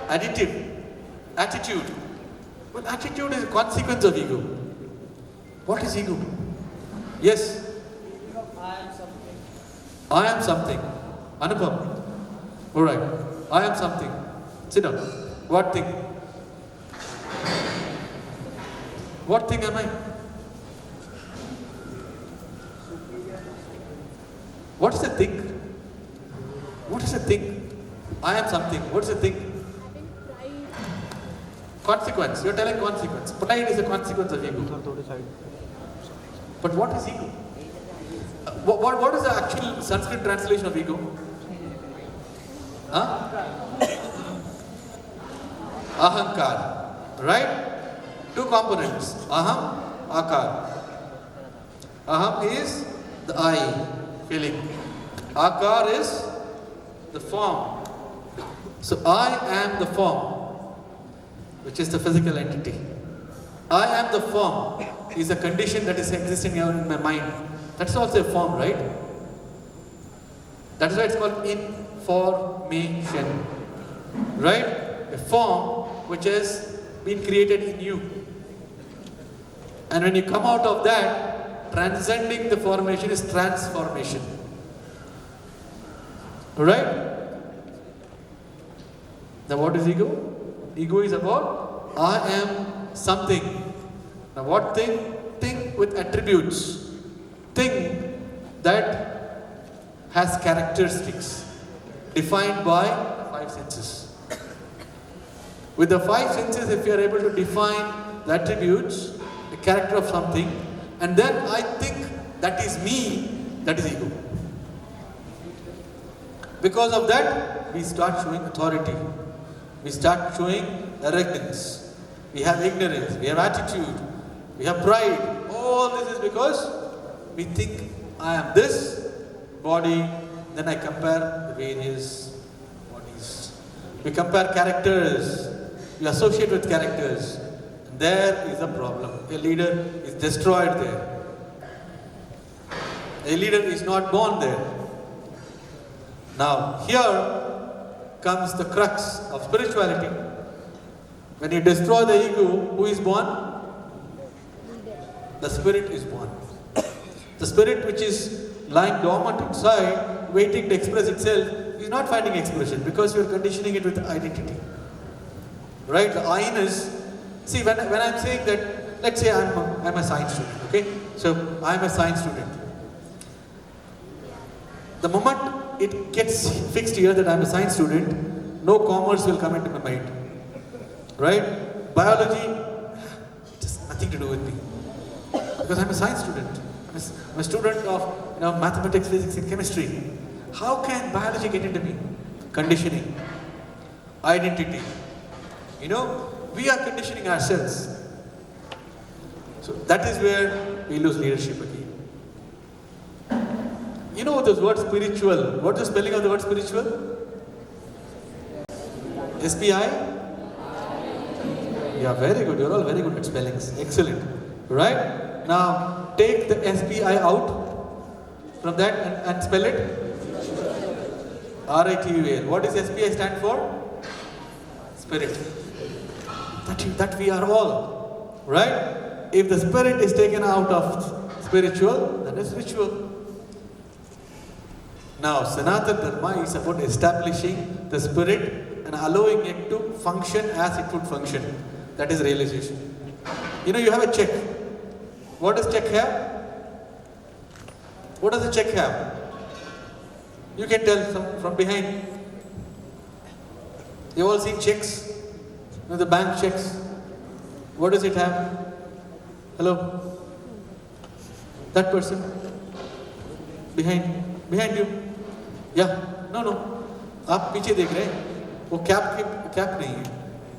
Attitude. Well, attitude is a consequence of ego. What is ego? Yes. I am something. Anupam. Alright. I am something. Sit down. What thing? What thing am I? What is the thing? What is the thing? I am something. What is the thing? Consequence. You are telling consequence. Pride is a consequence of ego. But what is ego? What is the actual Sanskrit translation of ego? Ahankar. Right? Two components. Aham, akar. Aham is the I, feeling. Akar is the form. So I am the form, which is the physical entity. I am the form is a condition that is existing in my mind. That's also a form, right? That is why it's called information. Right? A form which has been created in you. And when you come out of that, transcending the formation is transformation. Right? Now what is ego? Ego is about I am something. Now what thing? Thing with attributes. Thing that has characteristics defined by five senses. With the five senses, if you are able to define the attributes, the character of something, and then I think that is me, That is ego. Because of that, we start showing authority. We start showing arrogance. We have ignorance. We have attitude. We have pride. All this is because we think I am this body, then I compare the various bodies. We compare characters. We associate with characters. And there is a problem. A leader is destroyed there. A leader is not born there. Now, here comes the crux of spirituality. When you destroy the ego, who is born? The spirit is born. The spirit which is lying dormant inside, waiting to express itself, is not finding expression because you are conditioning it with identity. Right? The I is, see, when I'm saying that, let's say I'm a science student, okay? So, I'm a science student. The moment it gets fixed here that I'm a science student, no commerce will come into my mind. Right? Biology, just nothing to do with me. Because I'm a science student. I'm a student of mathematics, physics, and chemistry. How can biology get into me? Conditioning, identity. We are conditioning ourselves. So that is where we lose leadership again. You know this word spiritual. What is the spelling of the word spiritual? S-P-I? Yeah, very good. You're all very good at spellings. Excellent. Right? Now, take the S-P-I out from that and spell it. R-I-T-U-A-L. What does S-P-I stand for? Spirit. That we are all. Right? If the spirit is taken out of spiritual, that is ritual. Now, Sanatana Dharma is about establishing the spirit and allowing it to function as it would function. That is realization. You have a check. What does check have? What does a check have? You can tell from behind. You all seen checks? The bank checks. What does it have? Hello? That person? Behind you? Yeah? No. आप पीछे देख रहे हैं? वो cap नहीं है.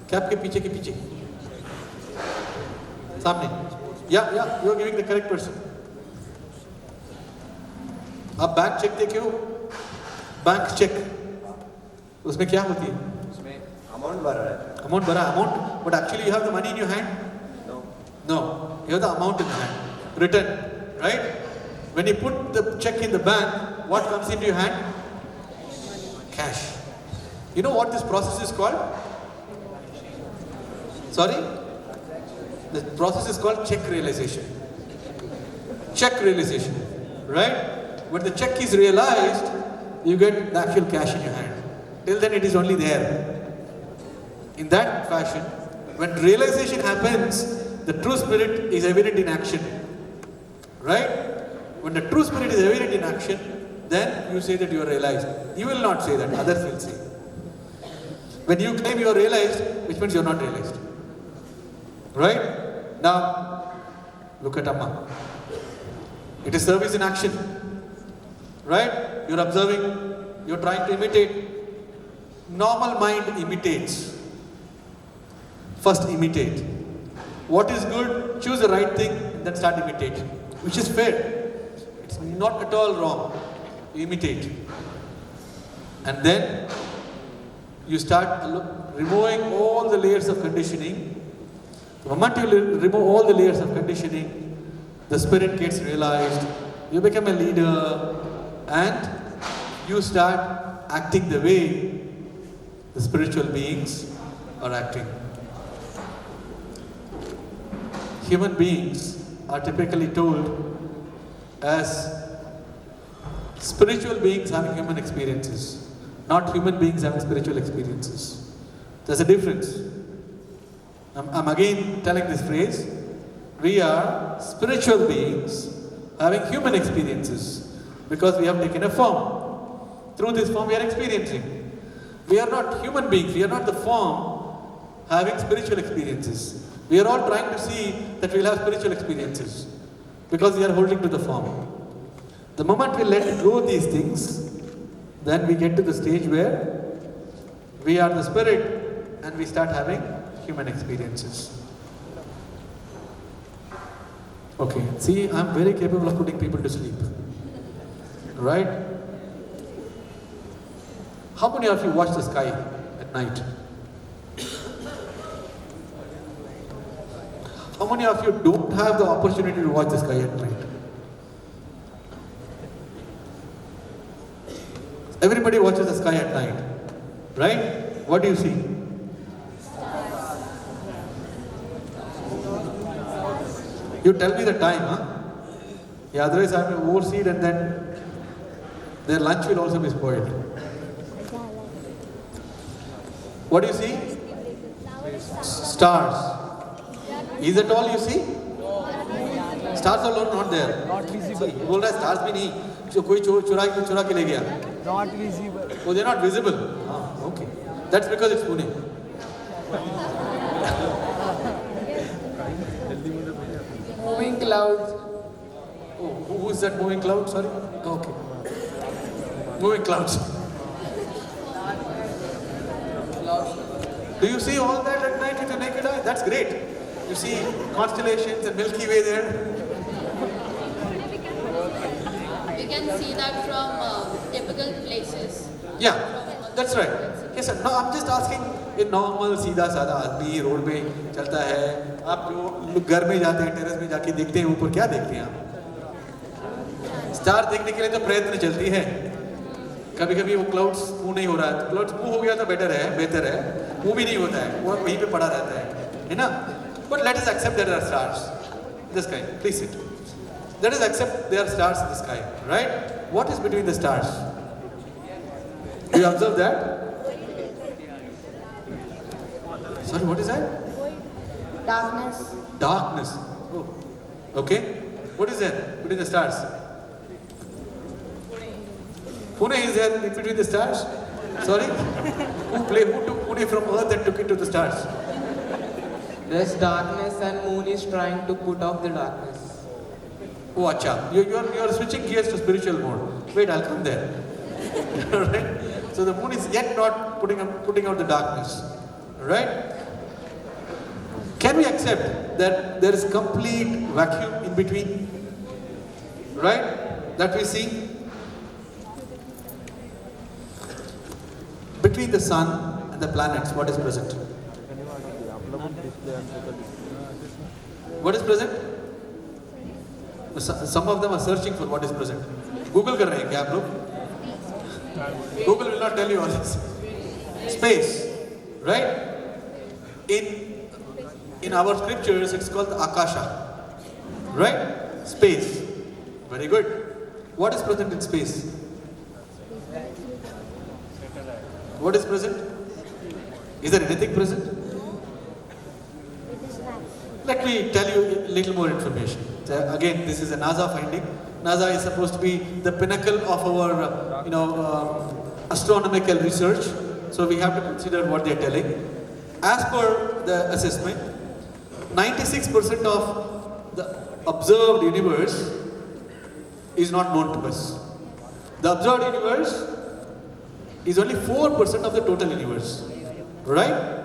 Cap के पीछे. सामने. Yeah, you are giving the correct person. आप बैंक चेक देखे हो? Bank cheque. उसमें क्या होती है? उसमें अमाउंट भरा है. Amount, but actually you have the money in your hand? No. You have the amount in the hand. Written, right? When you put the check in the bank, what comes into your hand? Cash. You know what this process is called? Sorry? The process is called check realization. Check realization. Right? When the check is realized, you get the actual cash in your hand. Till then it is only there. In that fashion, when realization happens, the true spirit is evident in action. Right? When the true spirit is evident in action, then you say that you are realized. You will not say that, others will say. When you claim you are realized, which means you are not realized. Right? Now, look at Amma. It is service in action. Right? You are observing, you are trying to imitate. Normal mind imitates. First imitate. What is good, choose the right thing, and then start imitating. Which is fair. It's not at all wrong. You imitate. And then you start removing all the layers of conditioning. The moment you remove all the layers of conditioning, the spirit gets realized, you become a leader, and you start acting the way the spiritual beings are acting. Human beings are typically told as spiritual beings having human experiences, not human beings having spiritual experiences. There's a difference. I'm again telling this phrase. We are spiritual beings having human experiences because we have taken a form. Through this form we are experiencing. We are not human beings. We are not the form having spiritual experiences. We are all trying to see that we'll have spiritual experiences because we are holding to the form. The moment we let go of these things, then we get to the stage where we are the spirit and we start having human experiences. Okay, see, I'm very capable of putting people to sleep. Right? How many of you watch the sky at night? How many of you don't have the opportunity to watch the sky at night? Everybody watches the sky at night, right? What do you see? You tell me the time, huh? Yeah, otherwise I will overseed and then their lunch will also be spoiled. What do you see? Stars. Is that all you see? Stars alone not there. Not visible. बोल रहा है stars भी नहीं, जो कोई चुरा के ले गया. Not visible. Oh, they're not visible. Ah, okay. That's because it's Pune. Moving clouds. Oh, who is that moving cloud? Sorry. Okay. Moving clouds. Do you see all that at night with your naked eye? That's great. You see constellations and Milky Way there. You can see that from typical places. Yeah, that's right. Yes sir. Now I'm just asking, a normal सीधा साधा आदमी road में चलता है, आप जो घर में जाते हैं टेरेस में जाके देखते हैं ऊपर, क्या देखते हैं आप? स्टार देखने के लिए तो प्रयत्न चलती है. कभी कभी वो क्लाउड्स मूव नहीं हो रहा है, क्लाउड्स मूव हो गया तो बेहतर है, मूव भी नहीं होता है, वो वहीं पे पड़ा रहता है ना? But let us accept there are stars in the sky. Please sit. Let us accept there are stars in the sky, right? What is between the stars? Do you observe that? Sorry, what is that? Darkness. Darkness. Oh. Okay. What is there between the stars? Pune is there in between the stars? Sorry? Who took Pune from Earth and took it to the stars? There's darkness and moon is trying to put off the darkness. Oh, acha. You're switching gears to spiritual mode. Wait, I'll come there. Right? So the moon is yet not putting out the darkness. Right? Can we accept that there is complete vacuum in between? Right? That we see? Between the sun and the planets, what is present? What is present? Some of them are searching for what is present. Google कर रहे हैं क्या आप लोग? Google will not tell you all this. Space, right? In our scriptures, it's called the Akasha, right? Space. Very good. What is present in space? What is present? Is there anything present? Let me tell you a little more information. Again, this is a NASA finding. NASA is supposed to be the pinnacle of our, astronomical research. So we have to consider what they are telling. As per the assessment, 96% of the observed universe is not known to us. The observed universe is only 4% of the total universe. Right?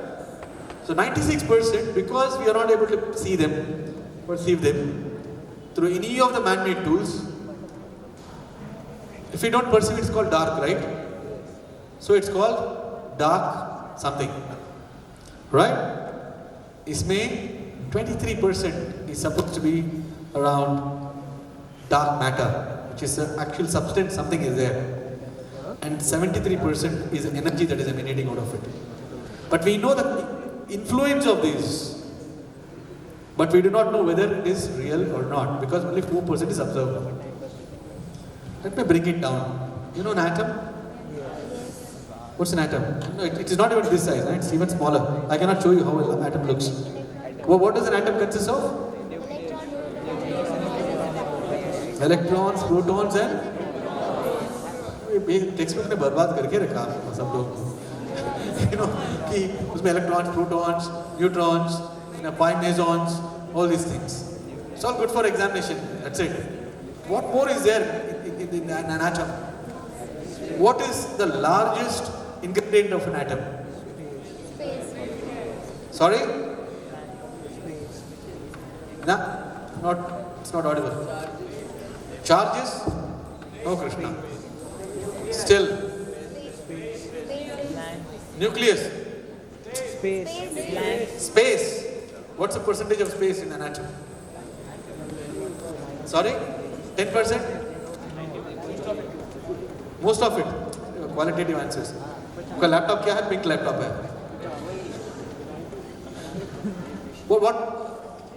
So 96%, because we are not able to see them, perceive them, through any of the man-made tools. If we don't perceive, it's called dark, right? So it's called dark something. Right? Isme 23% is supposed to be around dark matter, which is the actual substance, something is there. And 73% is energy that is emanating out of it. But we know the influence of this, but we do not know whether it is real or not, because only 4% is observed. Let me bring it down. You know an atom? What's an atom? No, it is not even this size, right? It's even smaller. I cannot show you how an atom looks. Well, what does an atom consist of? Electrons, protons and text में बर्बाद करके रखा सब लोग कि उसमें electrons, protons, neutrons, pi mesons, all these things. It's all good for examination. That's it. What more is there in an atom? What is the largest ingredient of an atom? Sorry? No, it's not audible. Charges? No, Krishna. Still. Nucleus? Space. What's the percentage of space in an atom? Sorry? 10%? Most of it. Qualitative answers. आपका laptop क्या है? Pink laptop है.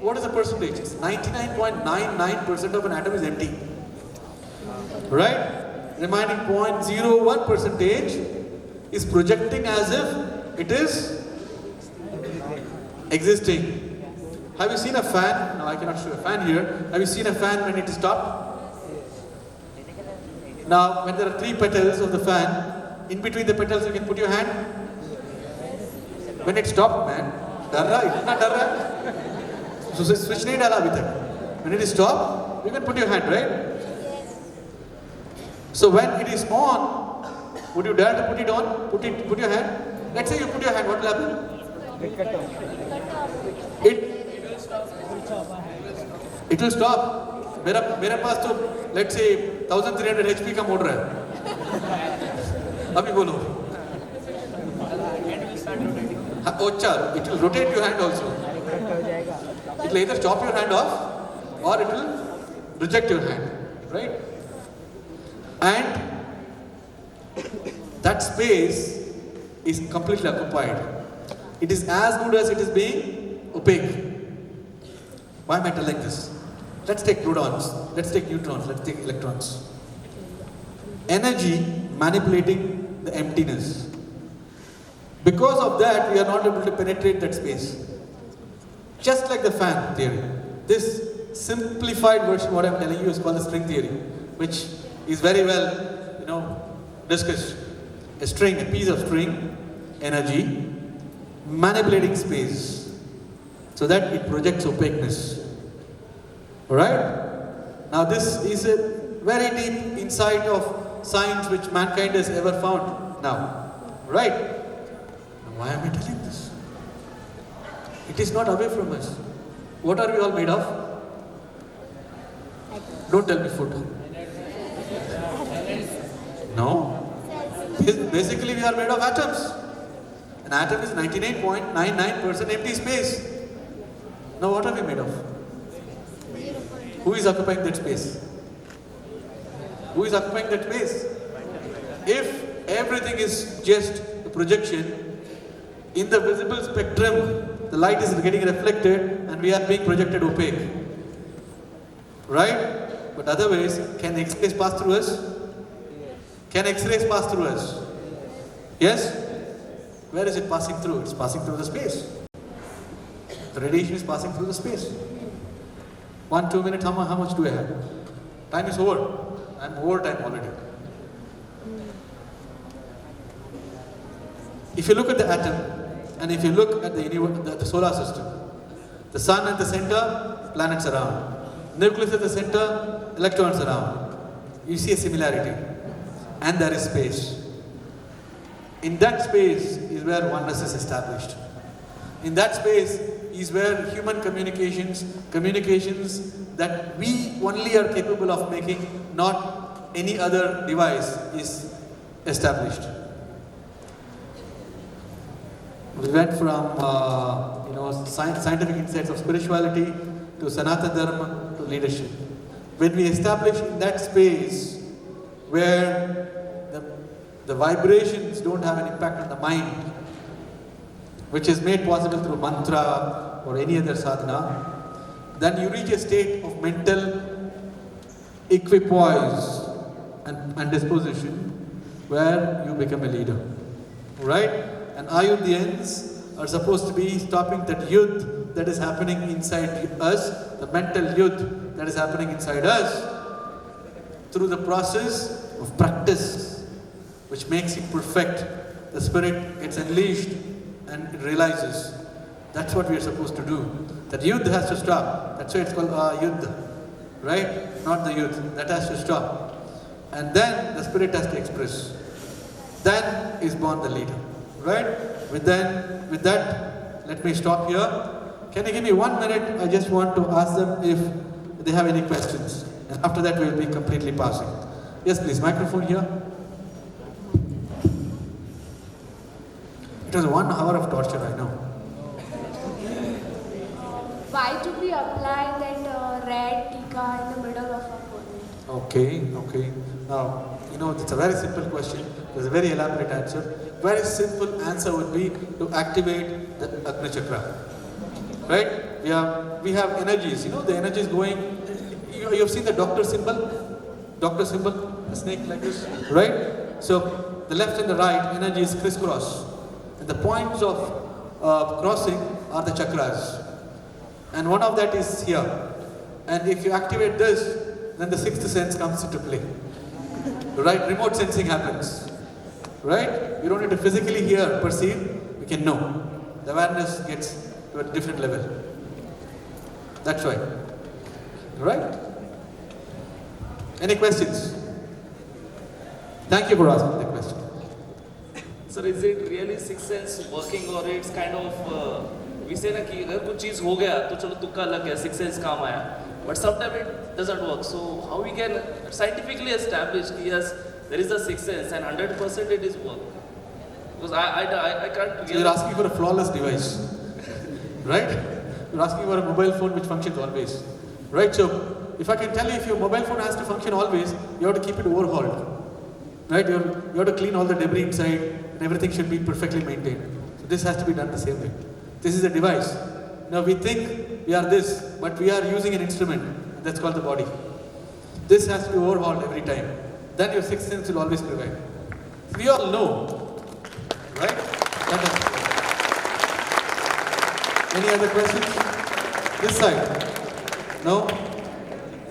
What is the percentage? It's 99.99% of an atom is empty. Right? Remaining 0.01 percentage is projecting as if it is existing. Have you seen a fan? No, I cannot show a fan here. Have you seen a fan when it is stopped? Now, when there are 3 petals of the fan, in between the petals you can put your hand. When it stopped, man, डर रहा है, इतना डर रहा है, तो switch नहीं डाला अभी तक. When it is stopped, you can put your hand, right? So when it is on, would you dare to put it on? Put your hand. Let's say you put your hand, what will happen? It will stop. मेरे पास तो let's say 1300 HP का motor है. अभी बोलो. अच्छा, it will rotate your hand also. It will either chop your hand off or it will reject your hand, right? And that space is completely occupied. It is as good as it is being opaque. Why am I telling this? Let's take protons, let's take neutrons, let's take electrons. Energy manipulating the emptiness. Because of that, we are not able to penetrate that space. Just like the fan theory. This simplified version, what I'm telling you, is called the string theory, which is very well, discussed. A string, a piece of string, energy, manipulating space, so that it projects opaqueness. Alright? Now this is a very deep insight of science which mankind has ever found now. Right? Now why am I telling this? It is not away from us. What are we all made of? Don't tell me food. No. Basically we are made of atoms. An atom is 99.99% empty space. Now what are we made of? Who is occupying that space? Who is occupying that space? If everything is just a projection, in the visible spectrum, the light is getting reflected and we are being projected opaque. Right? But otherwise, can X-rays pass through us? Can X-rays pass through us? Yes? Where is it passing through? It's passing through the space. The radiation is passing through the space. 1-2 minutes, how much do I have? Time is over. I'm over time already. If you look at the atom, and if you look at the universe, the solar system, the sun at the center, planets around. Nucleus at the center, electrons around. You see a similarity. And there is space. In that space is where oneness is established. In that space is where human communications that we only are capable of making, not any other device, is established. We went from scientific insights of spirituality to Sanatana Dharma to leadership. When we establish in that space where the vibrations don't have an impact on the mind, which is made possible through mantra or any other sadhana, then you reach a state of mental equipoise and disposition where you become a leader. Right? And Ayodhyans are supposed to be stopping that yudh that is happening inside us, the mental yudh that is happening inside us, through the process of practice, which makes it perfect. The spirit gets unleashed and it realizes. That's what we are supposed to do. That yudh has to stop. That's why it's called yudh. Right? Not the yudh. That has to stop. and then the spirit has to express. Then is born the leader, right? With that, let me stop here. Can you give me 1 minute? I just want to ask them if they have any questions. And after that, we will be completely passing. Yes, please, microphone here. It was 1 hour of torture, I know. Why do we apply that red tika in the middle of our body? Okay. Now, it's a very simple question. There's a very elaborate answer. Very simple answer would be to activate the Agni Chakra. Right? We have energies. The energy is going. You have seen the doctor symbol? Doctor symbol? A snake like this? Right? So, the left and the right energy is crisscross. And the points of crossing are the chakras. And one of that is here. And if you activate this, then the sixth sense comes into play. Right? Remote sensing happens. Right? You don't need to physically hear, perceive, you can know. The awareness gets to a different level. That's why. Right? Any questions? Thank you for asking the question. Sir, is it really sixth sense working or it's kind of we say ना कि अगर कुछ चीज़ हो गया तो चलो तुक्का लग गया, sixth sense काम आया, but sometimes it doesn't work. So how we can scientifically establish कि yes there is a sixth sense and 100% it is work? Because I can't. So you're asking for a flawless device, right? You're asking for a mobile phone which functions always, right? So if I can tell you if your mobile phone has to function always, you have to keep it overhauled, right? You have to clean all the debris inside, and everything should be perfectly maintained. So this has to be done the same way. This is a device. Now we think we are this, but we are using an instrument that's called the body. This has to be overhauled every time. Then your sixth sense will always prevail. We all know, right? Any other questions? This side? No?